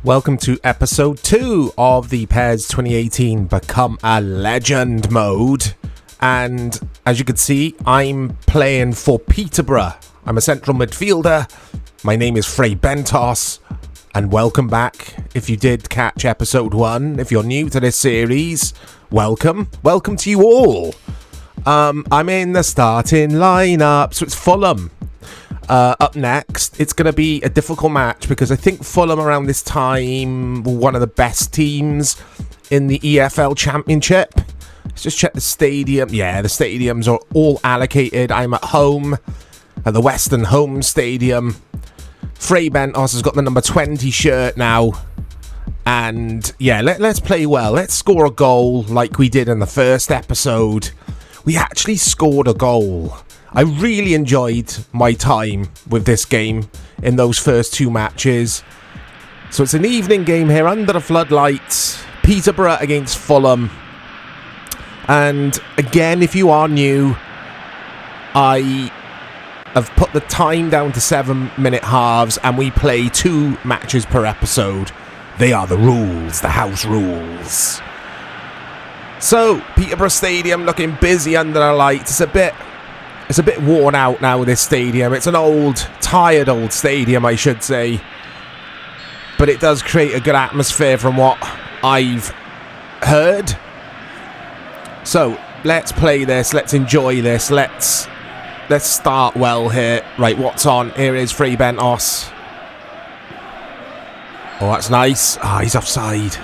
Welcome to episode 2 of the PES 2018 Become a Legend mode. And as you can see, I'm playing for Peterborough. I'm a central midfielder. My name is FRAY BENTOS. And welcome back. If you did catch episode 1, if you're new to this series, welcome. Welcome to you all. I'm in the starting lineup, so it's Fulham. Up next, it's going to be a difficult match because I think Fulham around this time were one of the best teams in the EFL Championship. Let's just check the stadium. Yeah, the stadiums are all allocated. I'm at home at the Western Home Stadium. FRAY BENTOS has got the number 20 shirt now. And yeah, let's play well. Let's score a goal like we did in the first episode. We actually scored a goal. I really enjoyed my time with this game in those first 2 matches. So it's an evening game here under the floodlights. Peterborough against Fulham. And again, if you are new, I have put the time down to 7-minute halves and we play 2 matches per episode. They are the rules, the house rules. So, Peterborough Stadium looking busy under the lights. It's a bit worn out now, this stadium. It's an tired old stadium, I should say. But it does create a good atmosphere from what I've heard. So, let's play this. Let's enjoy this. Let's start well here. Right, what's on? Here is FRAY BENTOS. Oh, that's nice. He's offside.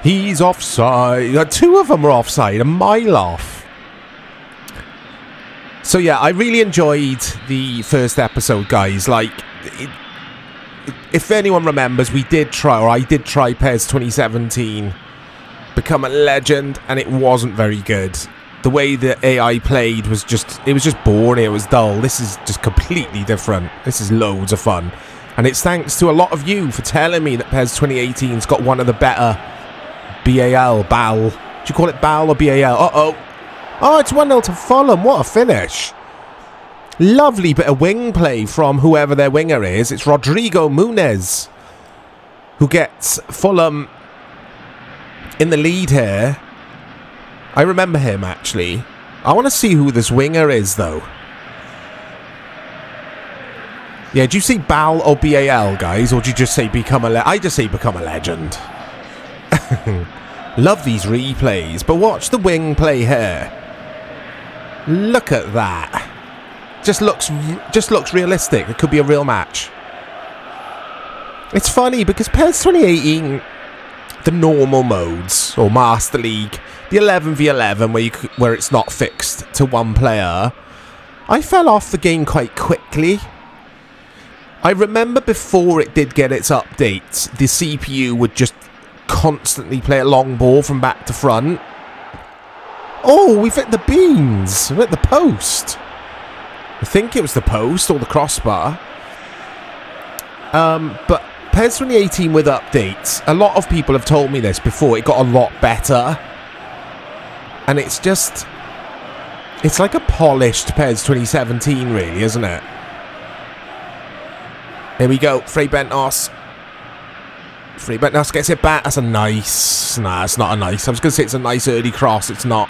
He's offside. 2 of them are offside. A mile off. So yeah, I really enjoyed the first episode, guys. Like, if anyone remembers, I did try PES 2017, Become a Legend, and it wasn't very good. The way the AI played was just boring, it was dull. This is just completely different. This is loads of fun. And it's thanks to a lot of you for telling me that PES 2018's got one of the better BAL. Do you call it BAL or BAL? Uh-oh. Oh, it's 1-0 to Fulham. What a finish. Lovely bit of wing play from whoever their winger is. It's Rodrigo Muniz who gets Fulham in the lead here. I remember him, actually. I want to see who this winger is, though. Yeah, do you say BAL or BAL, guys? Or do you just say Become a Legend? I just say Become a Legend. Love these replays. But watch the wing play here. Look at that. Just looks realistic. It could be a real match. It's funny because PES 2018, the normal modes or Master League, the 11v11 where it's not fixed to one player, I fell off the game quite quickly. I remember before it did get its updates, the CPU would just constantly play a long ball from back to front. Oh, we've hit the beans. We've hit the post. I think it was the post or the crossbar. But PES 2018 with updates, a lot of people have told me this before, it got a lot better. And it's like a polished PES 2017 really, isn't it? Here we go, FRAY BENTOS. FRAY BENTOS gets it back. That's a nice... Nah, it's not a nice. I was going to say it's a nice early cross. It's not.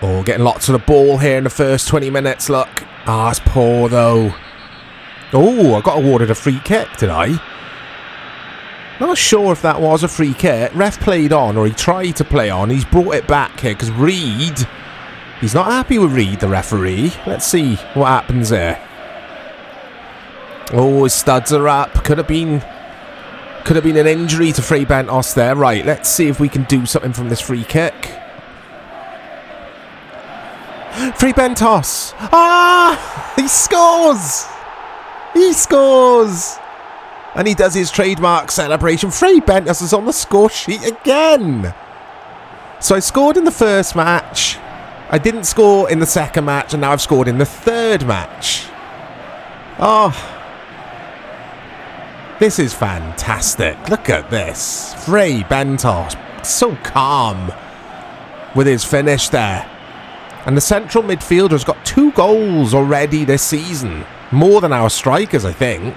Oh, getting lots of the ball here in the first 20 minutes. Look. It's poor, though. Oh, I got awarded a free kick, did I? Not sure if that was a free kick. Ref played on, or he tried to play on. He's brought it back here, because Reed... He's not happy with Reed, the referee. Let's see what happens there. Oh, his studs are up. Could have been an injury to FRAY BENTOS there. Right, let's see if we can do something from this free kick. FRAY BENTOS. He scores. He scores. And he does his trademark celebration. FRAY BENTOS is on the score sheet again. So I scored in the first match. I didn't score in the second match, and now I've scored in the third match. Oh, this is fantastic. Look at this. FRAY BENTOS, so calm with his finish there. And the central midfielder's got 2 goals already this season. More than our strikers, I think.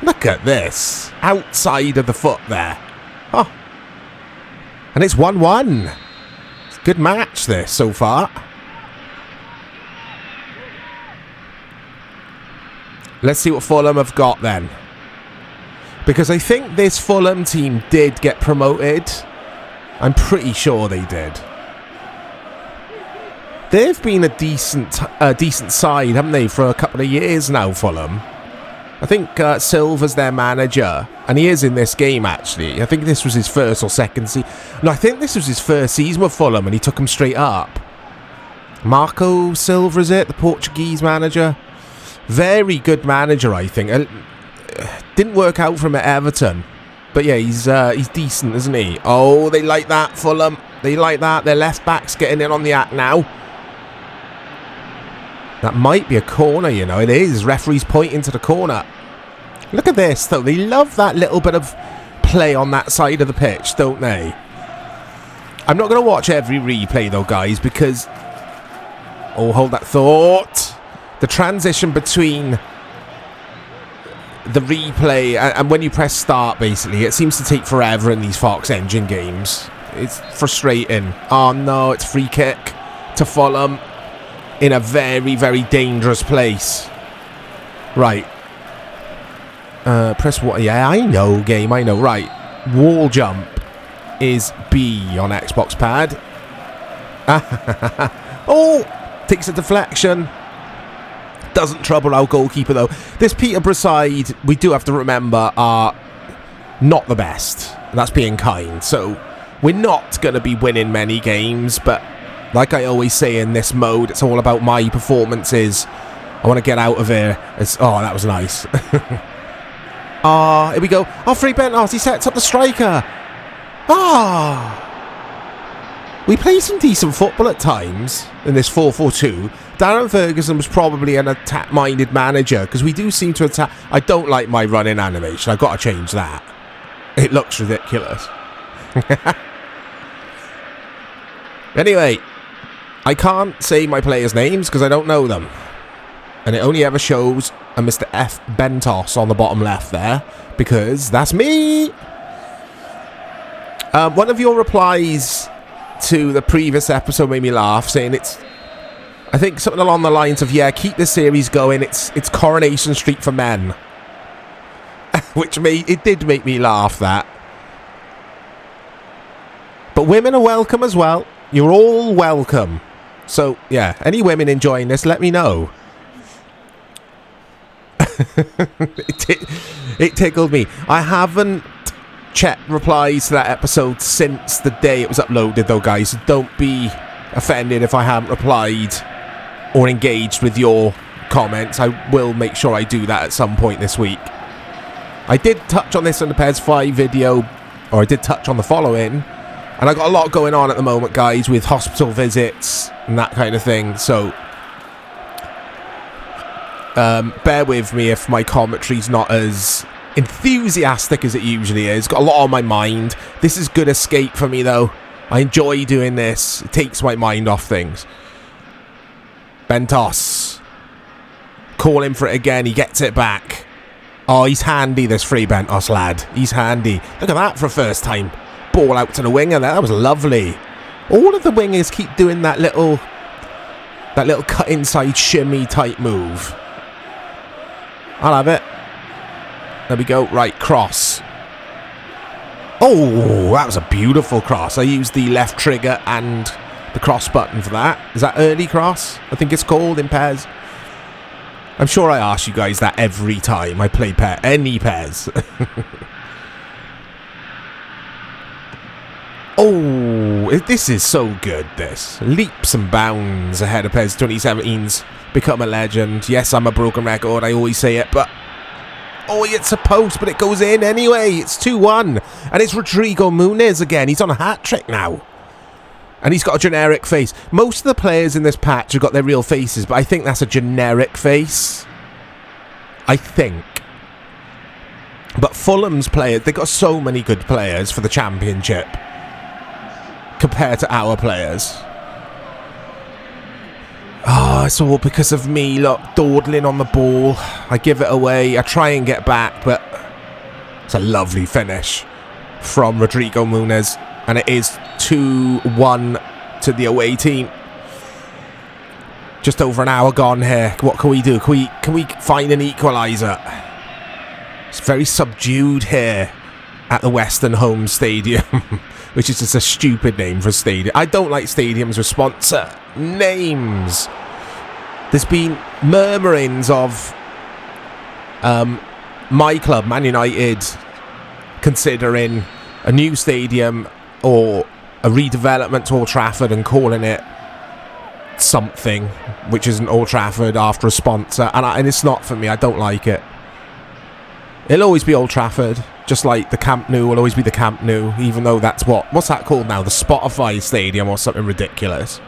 Look at this. Outside of the foot there. Oh. And it's 1-1. It's a good match, this, so far. Let's see what Fulham have got, then. Because I think this Fulham team did get promoted. I'm pretty sure they did. They've been a decent side, haven't they, for a couple of years now, Fulham. I think Silva's their manager, and he is in this game, actually. I think this was his first or second season. No, I think this was his first season with Fulham, and he took him straight up. Marco Silva, is it? The Portuguese manager? Very good manager, I think. Didn't work out for him at Everton. But yeah, he's decent, isn't he? Oh, they like that, Fulham. They like that. Their left back's getting in on the act now. That might be a corner, you know. It is. Referee's pointing to the corner. Look at this, though. They love that little bit of play on that side of the pitch, don't they? I'm not going to watch every replay, though, guys, because... Oh, hold that thought. The transition between the replay and when you press start, basically, it seems to take forever in these Fox Engine games. It's frustrating. Oh, no, it's free kick to Fulham. In a very, very dangerous place. Right. Press what? Yeah, I know, game. I know. Right. Wall jump is B on Xbox pad. Oh! Takes a deflection. Doesn't trouble our goalkeeper, though. This Peterborough side, we do have to remember, are not the best. That's being kind. So, we're not going to be winning many games, but... Like I always say in this mode, it's all about my performances. I want to get out of here. Oh, that was nice. Here we go. Oh, Fray Bentos, he sets up the striker. We play some decent football at times in this 4-4-2. Darren Ferguson was probably an attack-minded manager because we do seem to attack. I don't like my running animation. I've got to change that. It looks ridiculous. Anyway. I can't say my players' names because I don't know them. And it only ever shows a Mr. F. Bentos on the bottom left there. Because that's me! One of your replies to the previous episode made me laugh, saying it's... I think something along the lines of, yeah, keep the series going. It's Coronation Street for men. Which it did make me laugh, that. But women are welcome as well. You're all welcome. So, yeah, any women enjoying this, let me know. It tickled me. I haven't checked replies to that episode since the day it was uploaded, though, guys. So don't be offended if I haven't replied or engaged with your comments. I will make sure I do that at some point this week. I did touch on this in the PES 5 video, or I did touch on the following. And I got a lot going on at the moment, guys, with hospital visits and that kind of thing. So, bear with me if my commentary's not as enthusiastic as it usually is. Got a lot on my mind. This is good escape for me, though. I enjoy doing this. It takes my mind off things. Bentos. Calling for it again. He gets it back. Oh, he's handy, this Fray Bentos lad. He's handy. Look at that for a first time. Ball out to the winger there. That was lovely. All of the wingers keep doing that little cut inside shimmy type move. I'll have it. There we go. Right, cross. Oh, that was a beautiful cross. I used the left trigger and the cross button for that. Is that early cross? I think it's called in PES. I'm sure I ask you guys that every time I play any PES. Oh, this is so good, this. Leaps and bounds ahead of PES 2017's Become a Legend. Yes, I'm a broken record, I always say it, but... Oh, it's a post, but it goes in anyway. It's 2-1. And it's Rodrigo Muniz again. He's on a hat-trick now. And he's got a generic face. Most of the players in this patch have got their real faces, but I think that's a generic face. I think. But Fulham's players, they've got so many good players for the Championship compared to our players. Oh, it's all because of me, look, dawdling on the ball. I give it away. I try and get back, but it's a lovely finish from Rodrigo Muniz. And it is 2-1 to the away team. Just over an hour gone here. What can we do? Can we find an equaliser? It's very subdued here at the Western Home Stadium, which is just a stupid name for a stadium. I don't like stadiums with sponsor names. There's been murmurings of my club, Man United, considering a new stadium or a redevelopment to Old Trafford and calling it something which isn't Old Trafford after a sponsor. And it's not for me. I don't like it. It'll always be Old Trafford, just like the Camp Nou will always be the Camp Nou, even though that's what's that called now? The Spotify Stadium or something ridiculous.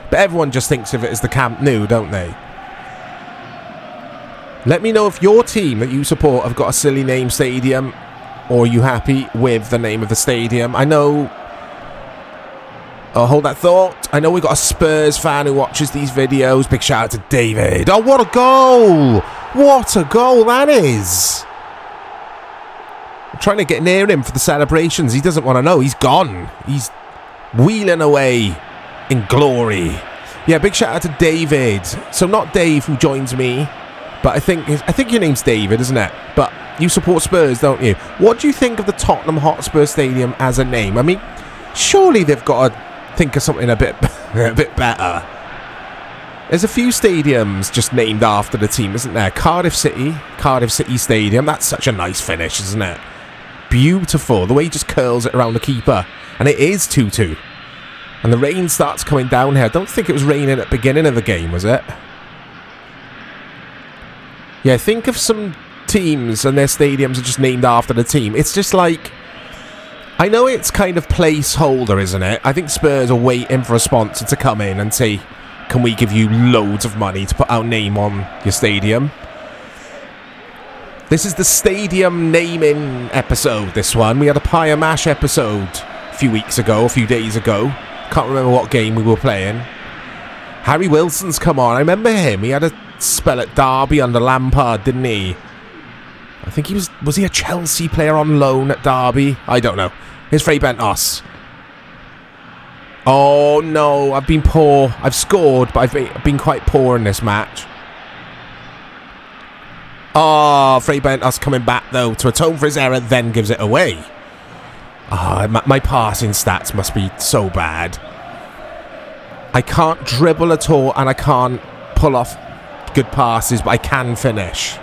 But everyone just thinks of it as the Camp Nou, don't they? Let me know if your team that you support have got a silly name stadium, or are you happy with the name of the stadium? I know... Oh, hold that thought. I know we've got a Spurs fan who watches these videos. Big shout out to David. Oh, what a goal! What a goal that is! I'm trying to get near him for the celebrations. He doesn't want to know. He's gone. He's wheeling away in glory. Yeah, big shout out to David. So not Dave who joins me, but I think your name's David, isn't it? But you support Spurs, don't you? What do you think of the Tottenham Hotspur Stadium as a name? I mean, surely they've got to think of something a bit better. There's a few stadiums just named after the team, isn't there? Cardiff City Stadium. That's such a nice finish, isn't it? Beautiful. The way he just curls it around the keeper. And it is 2-2. And the rain starts coming down here. I don't think it was raining at the beginning of the game, was it? Yeah, think of some teams and their stadiums are just named after the team. It's just like... I know it's kind of placeholder, isn't it? I think Spurs are waiting for a sponsor to come in and say, can we give you loads of money to put our name on your stadium? This is the stadium naming episode, this one. We had a Pie and Mash episode a few days ago. Can't remember what game we were playing. Harry Wilson's come on. I remember him. He had a spell at Derby under Lampard, didn't he? I think he was he a Chelsea player on loan at Derby? I don't know. Here's FRAY BENTOS. Oh no, I've been poor. I've scored, but I've been quite poor in this match. Oh, FRAY BENTOS coming back though to atone for his error, then gives it away. My passing stats must be so bad. I can't dribble at all, and I can't pull off good passes, but I can finish.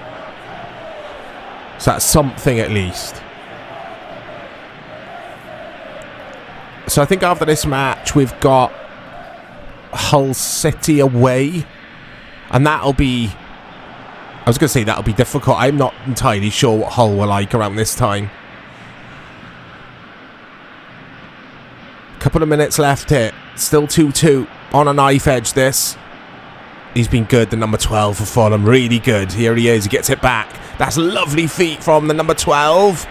So that's something at least. So I think after this match we've got Hull City away. And that'll be... I was going to say that'll be difficult. I'm not entirely sure what Hull were like around this time. Couple of minutes left here. Still 2-2. On a knife edge this. He's been good, the number 12 for Fulham. Really good. Here he is. He gets it back. That's lovely feet from the number 12.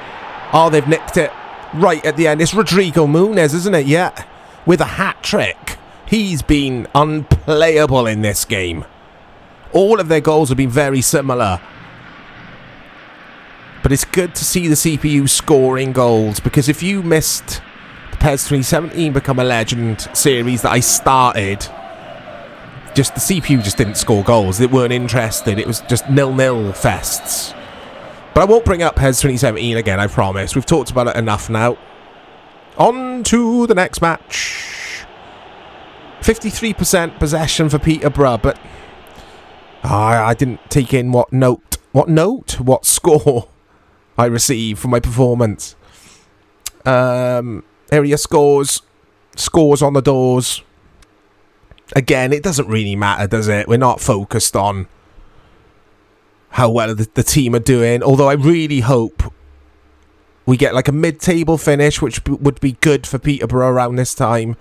Oh, they've nicked it right at the end. It's Rodrigo Muniz, isn't it? Yeah. With a hat-trick. He's been unplayable in this game. All of their goals have been very similar. But it's good to see the CPU scoring goals, because if you missed the PES 2017 Become a Legend series that I started... Just the CPU just didn't score goals. They weren't interested. It was just 0-0 fests. But I won't bring up PES 2017 again, I promise. We've talked about it enough now. On to the next match. 53% possession for Peterborough, but I didn't take in what score I received for my performance. Area scores on the doors. Again, it doesn't really matter, does it? We're not focused on how well the team are doing. Although I really hope we get like a mid-table finish, which would be good for Peterborough around this time.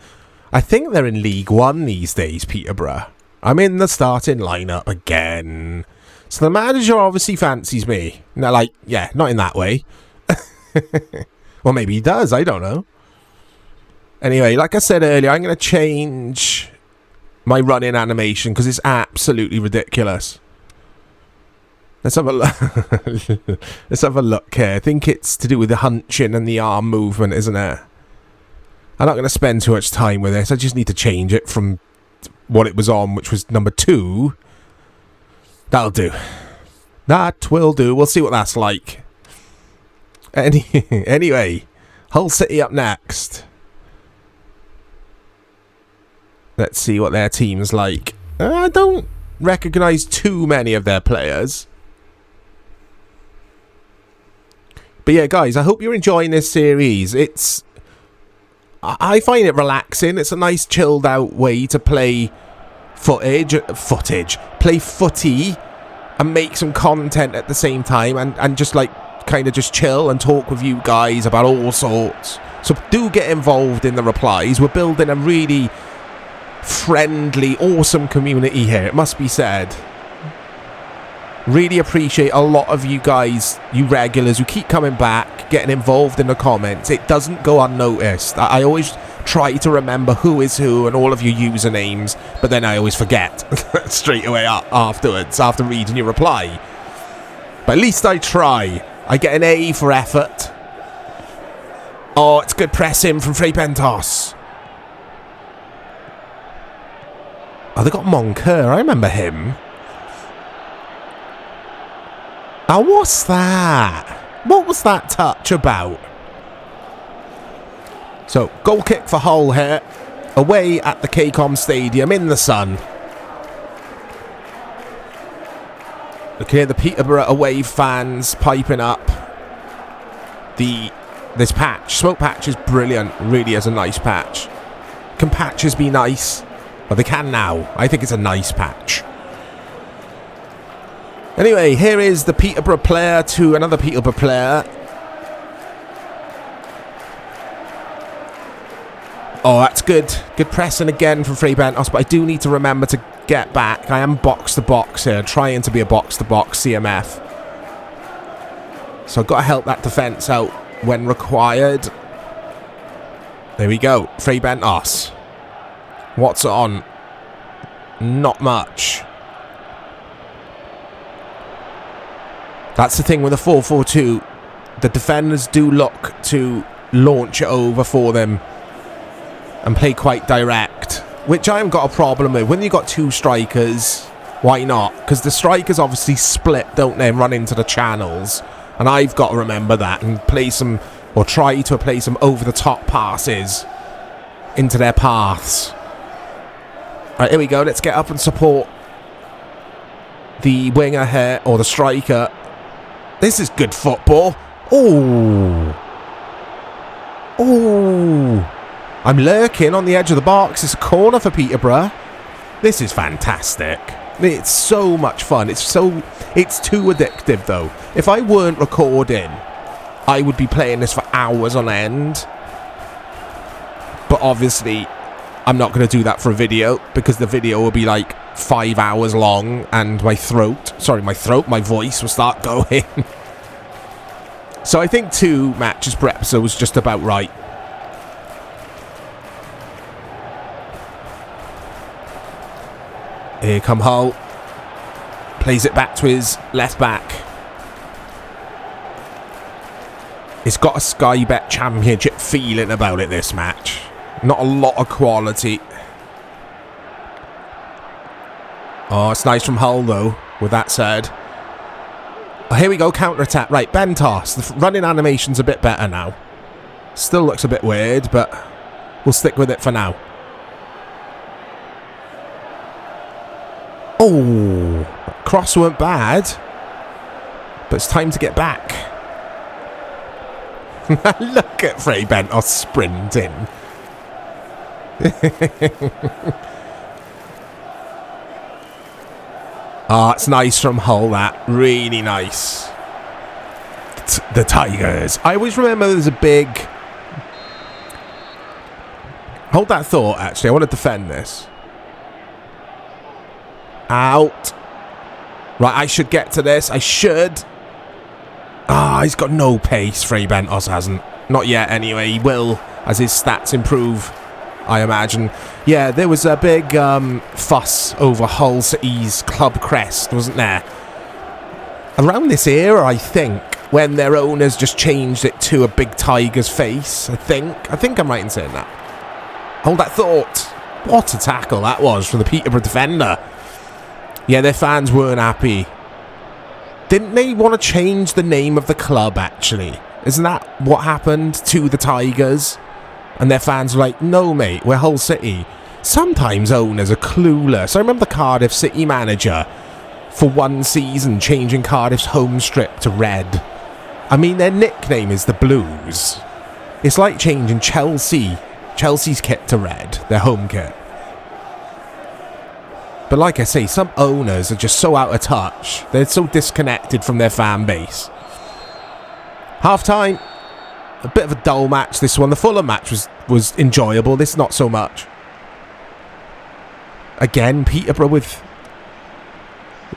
I think they're in League One these days, Peterborough. I'm in the starting lineup again. So the manager obviously fancies me. No, like, yeah, not in that way. Well, maybe he does. I don't know. Anyway, like I said earlier, I'm going to change my running animation, because it's absolutely ridiculous. Let's have a look. Let's have a look here. I think it's to do with the hunching and the arm movement, isn't it? I'm not going to spend too much time with this. I just need to change it from what it was on, which was number 2. That'll do. That will do. We'll see what that's like. Anyway, Hull City up next. Let's see what their team's like. I don't recognise too many of their players. But yeah, guys, I hope you're enjoying this series. I find it relaxing. It's a nice chilled out way to play play footy and make some content at the same time and just like kind of just chill and talk with you guys about all sorts. So do get involved in the replies. We're building a really friendly, awesome community here, it must be said. Really appreciate a lot of you guys, you regulars who keep coming back, getting involved in the comments. It doesn't go unnoticed. I always try to remember who is who and all of your usernames, but then I always forget straight away afterwards, after reading your reply. But at least I try. I get an A for effort. Oh, it's good pressing from FRAY BENTOS. Oh, they got Moncur. I remember him. Oh, what's that? What was that touch about? So, goal kick for Hull here. Away at the KCOM Stadium in the sun. Look here, the Peterborough away fans piping up. This patch. Smoke patch is brilliant. Really is a nice patch. Can patches be nice? Well, they can now. I think it's a nice patch. Anyway, here is the Peterborough player to another Peterborough player. Oh, that's good. Good pressing again from FRAY BENTOS, but I do need to remember to get back. I am box-to-box here, trying to be a box-to-box CMF. So I've got to help that defence out when required. There we go. FRAY BENTOS. What's on? Not much. That's the thing with the 4-4-2. The defenders do look to launch it over for them and play quite direct, which I haven't got a problem with. When you've got 2 strikers, why not? Because the strikers obviously split, don't they, and run into the channels. And I've got to remember that and play some, or try to play some over-the-top passes into their paths. Right, here we go. Let's get up and support the winger here, or the striker. This is good football. Oh. Oh. I'm lurking on the edge of the box. It's a corner for Peterborough. This is fantastic. It's so much fun. It's too addictive, though. If I weren't recording, I would be playing this for hours on end. But obviously, I'm not going to do that for a video, because the video will be like 5 hours long and my voice will start going. So I think 2 matches per episode was just about right. Here come Hull. Plays it back to his left back. It's got a Sky Bet Championship feeling about it, this match. Not a lot of quality. Oh, it's nice from Hull, though, with that said. Oh, here we go, counter-attack. Right, BENTOS. The running animation's a bit better now. Still looks a bit weird, but we'll stick with it for now. Oh, cross weren't bad, but it's time to get back. Look at FRAY BENTOS sprinting. Oh, it's nice from Hull, that. Really nice. The Tigers. I always remember there's a big... Hold that thought, actually. I want to defend this. Out. Right, I should get to this. I should. Ah, he's got no pace. FRAY BENTOS hasn't. Not yet, anyway. He will as his stats improve. I imagine. Yeah, there was a big fuss over Hull City's club crest, wasn't there? Around this era, I think, when their owners just changed it to a big tiger's face, I think I'm right in saying that. Hold that thought. What a tackle that was from the Peterborough defender. Yeah, their fans weren't happy. Didn't they want to change the name of the club, actually? Isn't that what happened to the Tigers? And their fans were like, no, mate, we're Hull City. Sometimes owners are clueless. I remember the Cardiff City manager, for one season, changing Cardiff's home strip to red. I mean, their nickname is the Blues. It's like changing Chelsea's kit to red, their home kit. But like I say, some owners are just so out of touch. They're so disconnected from their fan base. Half-time. A bit of a dull match, this one. The Fulham match was enjoyable. This not so much. Again, Peterborough with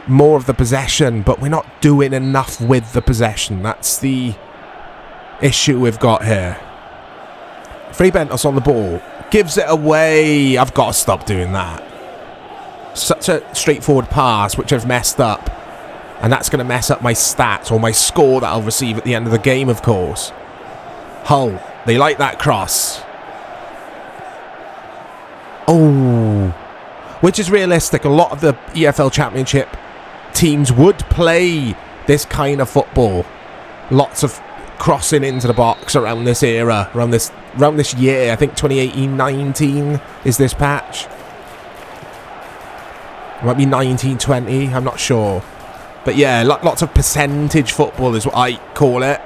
more of the possession, but we're not doing enough with the possession. That's the issue we've got here. FRAY BENTOS on the ball. Gives it away. I've got to stop doing that. Such a straightforward pass, which I've messed up. And that's going to mess up my stats, or my score that I'll receive at the end of the game, of course. Hull, they like that cross. Oh. Which is realistic. A lot of the EFL Championship teams would play this kind of football. Lots of crossing into the box around this era, around this year. I think 2018-19 is this patch. It might be 19-20, I'm not sure. But yeah, lots of percentage football is what I call it.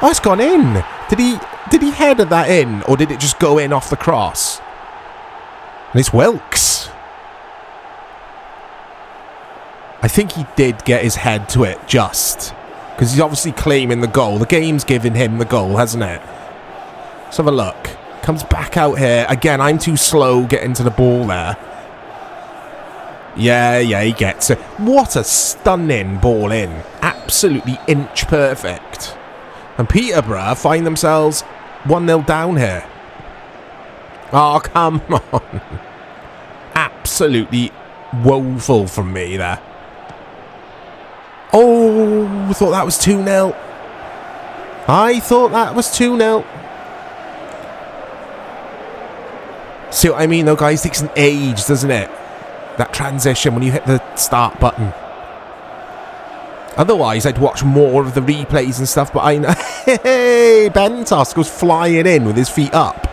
Oh, it's gone in. Did he header that in, or did it just go in off the cross? And it's Wilkes. I think he did get his head to it, just. Because he's obviously claiming the goal. The game's giving him the goal, hasn't it? Let's have a look. Comes back out here. Again, I'm too slow getting to the ball there. Yeah, he gets it. What a stunning ball in. Absolutely inch perfect. And Peterborough find themselves 1-0 down here. Oh, come on. Absolutely woeful from me there. Oh, I thought that was 2-0. I thought that was 2-0. See what I mean, though, guys? It takes an age, doesn't it? That transition when you hit the start button. Otherwise, I'd watch more of the replays and stuff, but I know... Hey, Bentos goes flying in with his feet up.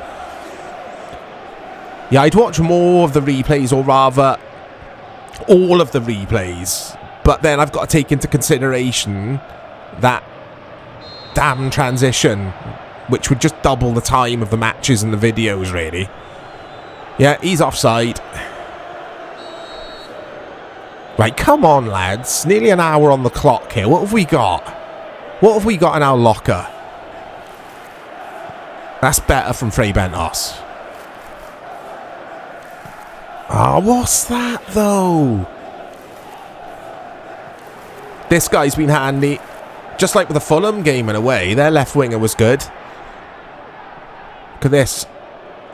Yeah, I'd watch more of the replays, or rather, all of the replays. But then I've got to take into consideration that damn transition, which would just double the time of the matches and the videos, really. Yeah, he's offside. Right, come on, lads. Nearly an hour on the clock here. What have we got? What have we got in our locker? That's better from FRAY BENTOS. Ah, what's that, though? This guy's been handy. Just like with the Fulham game in a way. Their left winger was good. Look at this.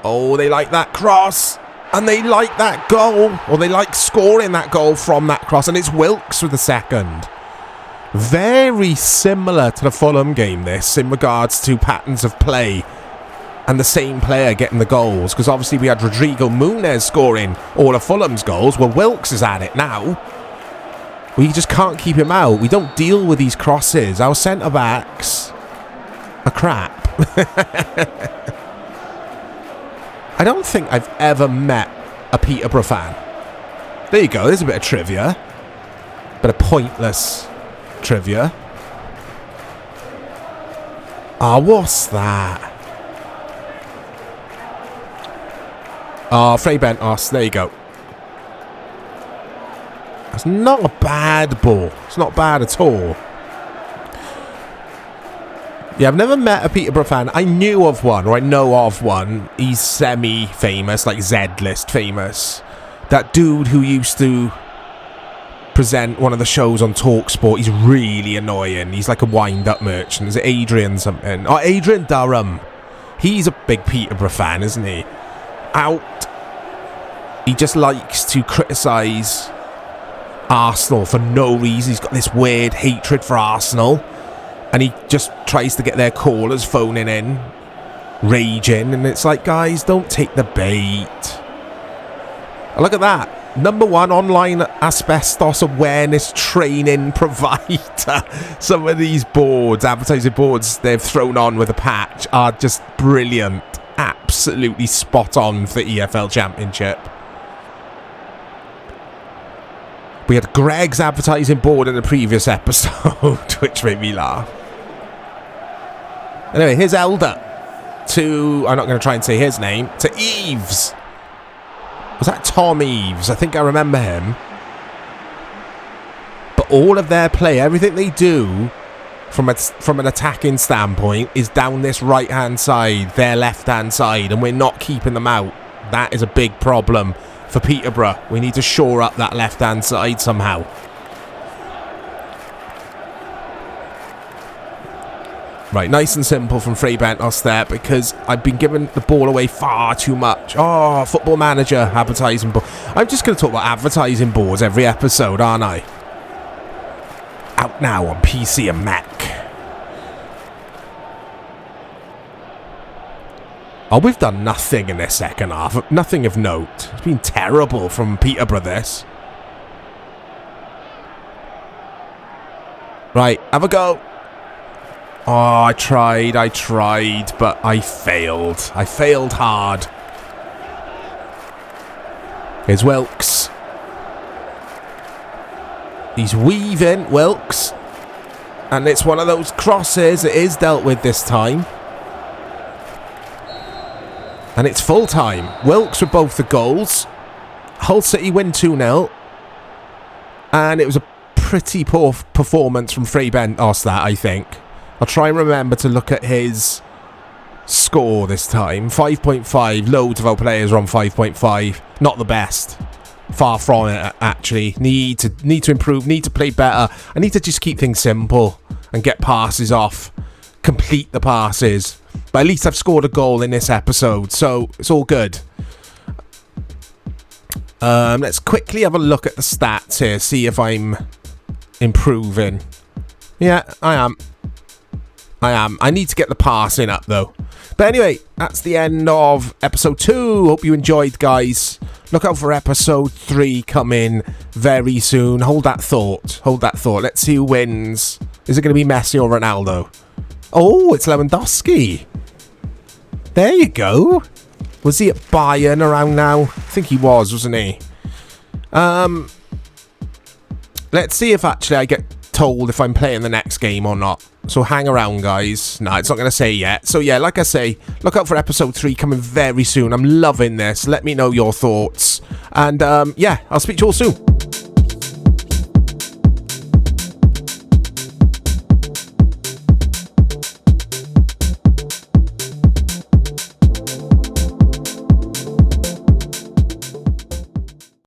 Oh, they like that cross. And they like that goal. Or they like scoring that goal from that cross. And it's Wilkes with the second. Very similar to the Fulham game, this, in regards to patterns of play. And the same player getting the goals. Because obviously we had Rodrigo Muniz scoring all of Fulham's goals. Well, Wilkes is at it now. We just can't keep him out. We don't deal with these crosses. Our centre-backs are crap. I don't think I've ever met a Peterborough fan. There you go. There's a bit of trivia. Bit of pointless trivia. Ah, what's that? Ah, FRAY BENTOS. There you go. That's not a bad ball. It's not bad at all. Yeah, I've never met a Peterborough fan. I knew of one, or I know of one. He's semi-famous, like Z-list famous. That dude who used to present one of the shows on TalkSport. He's really annoying. He's like a wind-up merchant. Is it Adrian something? Oh, Adrian Durham. He's a big Peterborough fan, isn't he? out. He just likes to criticise Arsenal for no reason. He's got this weird hatred for Arsenal. And he just tries to get their callers phoning in, raging. And it's like, guys, don't take the bait. Look at that. #1 online asbestos awareness training provider. Some of these boards, advertising boards they've thrown on with a patch are just brilliant. Absolutely spot on for the EFL Championship. We had Greg's advertising board in the previous episode, which made me laugh. Anyway, here's Elder to, I'm not going to try and say his name, to Eves. Was that Tom Eves? I think I remember him. But all of their play, everything they do from an attacking standpoint is down this right-hand side, their left-hand side, and we're not keeping them out. That is a big problem for Peterborough. We need to shore up that left-hand side somehow. Right, nice and simple from FRAY BENTOS there, because I've been giving the ball away far too much. Oh, Football Manager, advertising board. I'm just going to talk about advertising boards every episode, aren't I? Out now on PC and Mac. Oh, we've done nothing in this second half. Nothing of note. It's been terrible from Peterborough, this. Right, have a go. Oh, I tried, but I failed. I failed hard. Here's Wilkes. He's weaving, Wilkes. And it's one of those crosses. It is dealt with this time. And it's full time. Wilkes with both the goals. Hull City win 2-0. And it was a pretty poor performance from FRAY BENTOS, that, I think. I'll try and remember to look at his score this time. 5.5. Loads of our players are on 5.5. Not the best. Far from it, actually. Need to improve. Need to play better. I need to just keep things simple and get passes off. Complete the passes. But at least I've scored a goal in this episode, so it's all good. Let's quickly have a look at the stats here. See if I'm improving. Yeah, I am. I need to get the passing up, though. But anyway, that's the end of episode 2. Hope you enjoyed, guys. Look out for episode 3 coming very soon. Hold that thought. Let's see who wins. Is it going to be Messi or Ronaldo? Oh, it's Lewandowski. There you go. Was he at Bayern around now? I think he was, wasn't he? Let's see if actually I get told if I'm playing the next game or not. So hang around, guys. No, it's not going to say yet. So yeah, like I say, look out for episode 3 coming very soon. I'm loving this. Let me know your thoughts. And yeah, I'll speak to you all soon.